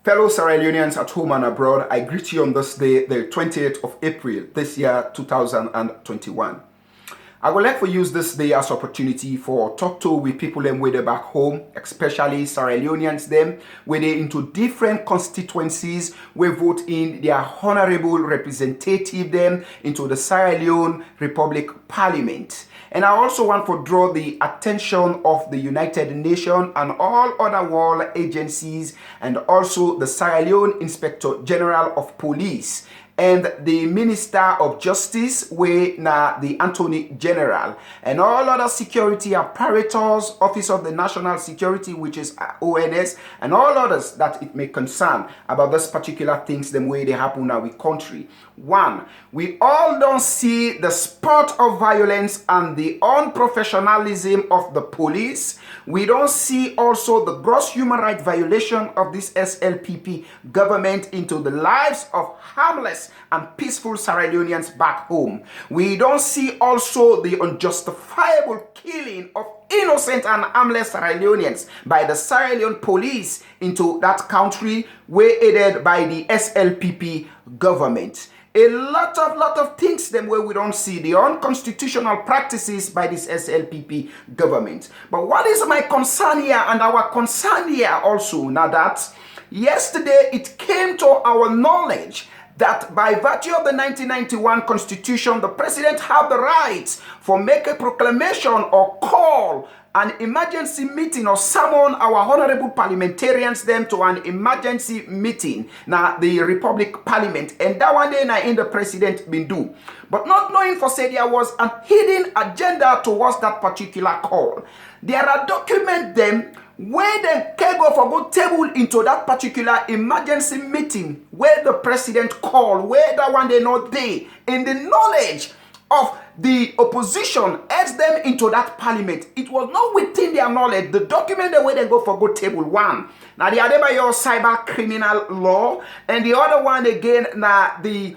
Fellow Sierra Leoneans at home and abroad, I greet you on this day, the 28th of April, this year 2021. I would like to use this day as opportunity for talk to with people them whether back home, especially Sierra Leoneans them, whether into different constituencies, we vote in their honorable representative them into the Sierra Leone Republic Parliament. And I also want to draw the attention of the United Nations and all other world agencies and also the Sierra Leone Inspector General of Police and the Minister of Justice, the Attorney General, and all other security apparatus, Office of the National Security, which is ONS, and all others that it may concern about this particular things, the way they happen in our country. One, we all don't see the spurt of violence and the unprofessionalism of the police. We don't see also the gross human rights violation of this SLPP government into the lives of harmless and peaceful Sierra Leoneans back home. We don't see also the unjustifiable killing of innocent and harmless Sierra Leoneans by the Sierra Leone police into that country, aided by the SLPP government. A lot of things them where we don't see the unconstitutional practices by this SLPP government. But what is my concern here and our concern here also now that yesterday it came to our knowledge that by virtue of the 1991 Constitution, the president have the rights for make a proclamation or call an emergency meeting or summon our honorable parliamentarians them to an emergency meeting now the Republic Parliament, and that one day now in the president been do, but not knowing for say there was a hidden agenda towards that particular call. There are documents them where the go for go table into that particular emergency meeting where the president called, where that one they not they in the knowledge of the opposition adds them into that parliament. It was not within their knowledge. The document the way they go for go table one. Now the other by your cyber criminal law, and the other one again now the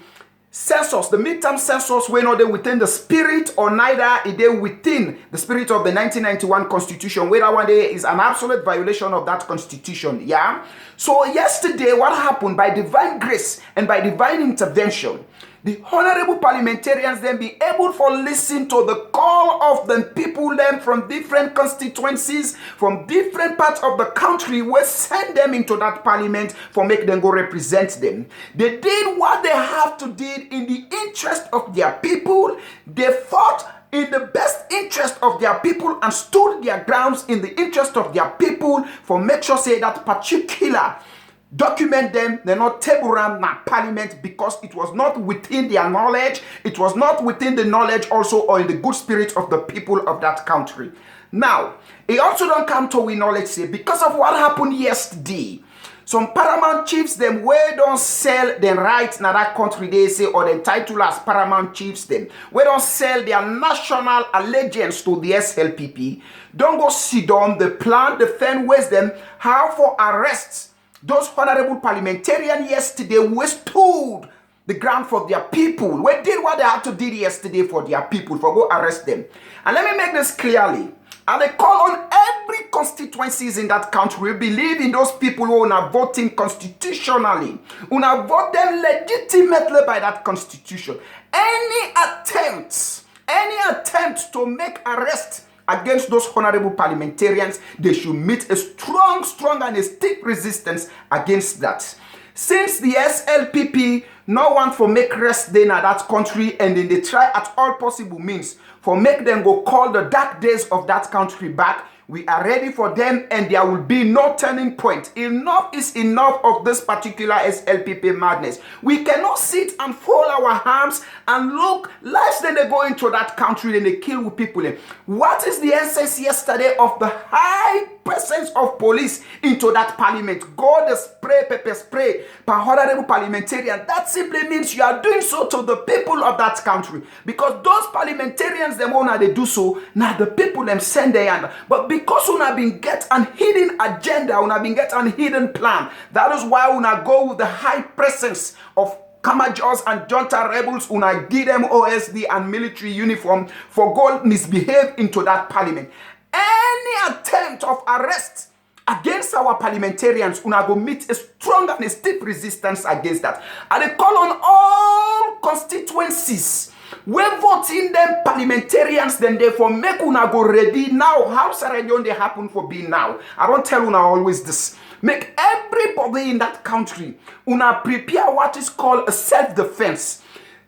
census, the midterm census, when not they within the spirit or neither is they within the spirit of the 1991 Constitution, where that one day is an absolute violation of that Constitution. Yeah. So yesterday, what happened by divine grace and by divine intervention, the honorable parliamentarians then be able to listen to the call of the people them from different constituencies, from different parts of the country, will send them into that parliament for make them go represent them. They did what they have to do in the interest of their people. They fought in the best interest of their people and stood their grounds in the interest of their people for make sure say that particular document them, they're not table ram na parliament because it was not within their knowledge, it was not within the knowledge also or in the good spirit of the people of that country. Now, it also don't come to we knowledge say because of what happened yesterday. Some paramount chiefs them where don't sell their rights in that country they say or the title as paramount chiefs them where don't sell their national allegiance to the SLPP. Don't go sit down the plan, defend ways them how for arrests. Those honorable parliamentarians yesterday withstood the ground for their people. We did what they had to do yesterday for their people, for go arrest them. And let me make this clearly. And they call on every constituencies in that country. We believe in those people who are voting constitutionally, who are vote them legitimately by that constitution. Any attempt to make arrest against those honorable parliamentarians, they should meet a strong and a stiff resistance against that. Since the SLPP no want for make rest then at that country, and then they try at all possible means for make them go call the dark days of that country back, we are ready for them and there will be no turning point. Enough is enough of this particular SLPP madness. We cannot sit and fold our arms and look, last then they go into that country and they kill people. What is the essence yesterday of the high presence of police into that parliament? Go the spray, pepper spray, per honorable parliamentarian. That simply means you are doing so to the people of that country. Because those parliamentarians, them own they do so, now the people them send their hand. But because una been get an hidden agenda, una been get an hidden plan. That is why una go with the high presence of Kamajos and Junta rebels, una give them OSD and military uniform for go misbehave into that parliament. Any attempt of arrest against our parliamentarians, una go meet a strong and a steep resistance against that. And they call on all constituencies we vote in them parliamentarians, then therefore make una go ready now. How Sarah John they happen for being now? I don't tell una always this. Make everybody in that country una prepare what is called a self-defense.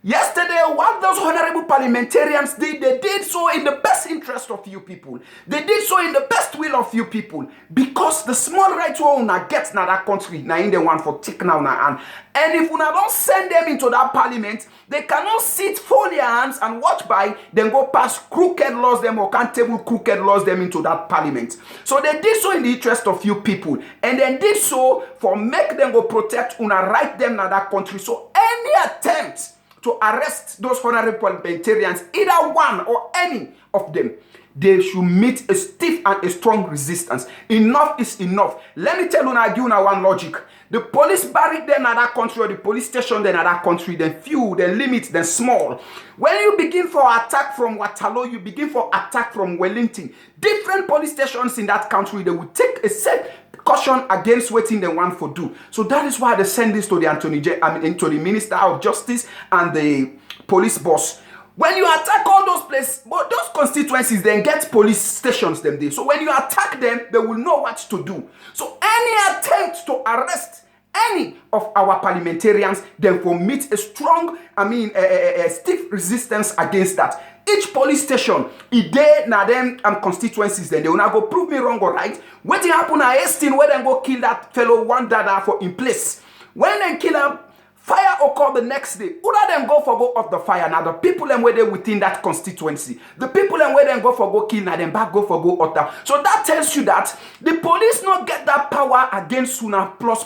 Yesterday, what those honorable parliamentarians did, they did so in the best interest of you people. They did so in the best will of you people. Because the small rights we una get na that country, na in the one for tick now na and if una don't send them into that parliament, they cannot sit, fold their hands and watch by, then go pass crooked laws them or can't table crooked laws them into that parliament. So they did so in the interest of you people. And then did so for make them go protect una right them na that country. So any attempt to arrest those honorable parliamentarians, either one or any of them, they should meet a stiff and a strong resistance. Enough is enough. Let me tell you now, give you one logic. The police barrack them in that country, or the police station them in that country, then few, then limit, then small. When you begin for attack from Waterloo, you begin for attack from Wellington. Different police stations in that country, they will take a set caution against waiting they want for do. So that is why they send this to the to the Minister of Justice and the police boss. When you attack all those places, but those constituencies then get police stations them there. So when you attack them, they will know what to do. So any attempt to arrest any of our parliamentarians, then will meet a strong, a stiff resistance against that. Each police station, if they na them constituencies, then they will not go prove me wrong or right. What happen at Hastings where they go kill that fellow one dada for in place. When they kill him, fire occur the next day. Who let them go off the fire? Now the people them where they within that constituency. The people them where them go kill, now them back go utter. So that tells you that the police not get that power against una plus.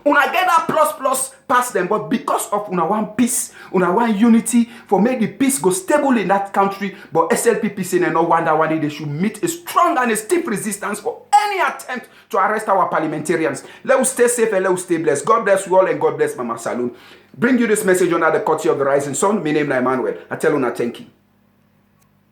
Una get that plus past them, but because of una one peace, una one unity, for make the peace go stable in that country. But SLPP say no wonder why they should meet a strong and a stiff resistance for any attempt to arrest our parliamentarians. Let us stay safe and let us stay blessed. God bless you all and God bless Mama Saloon. Bring you this message under the courtesy of the Rising Sun. My name is Emmanuel. I tell you, thank you.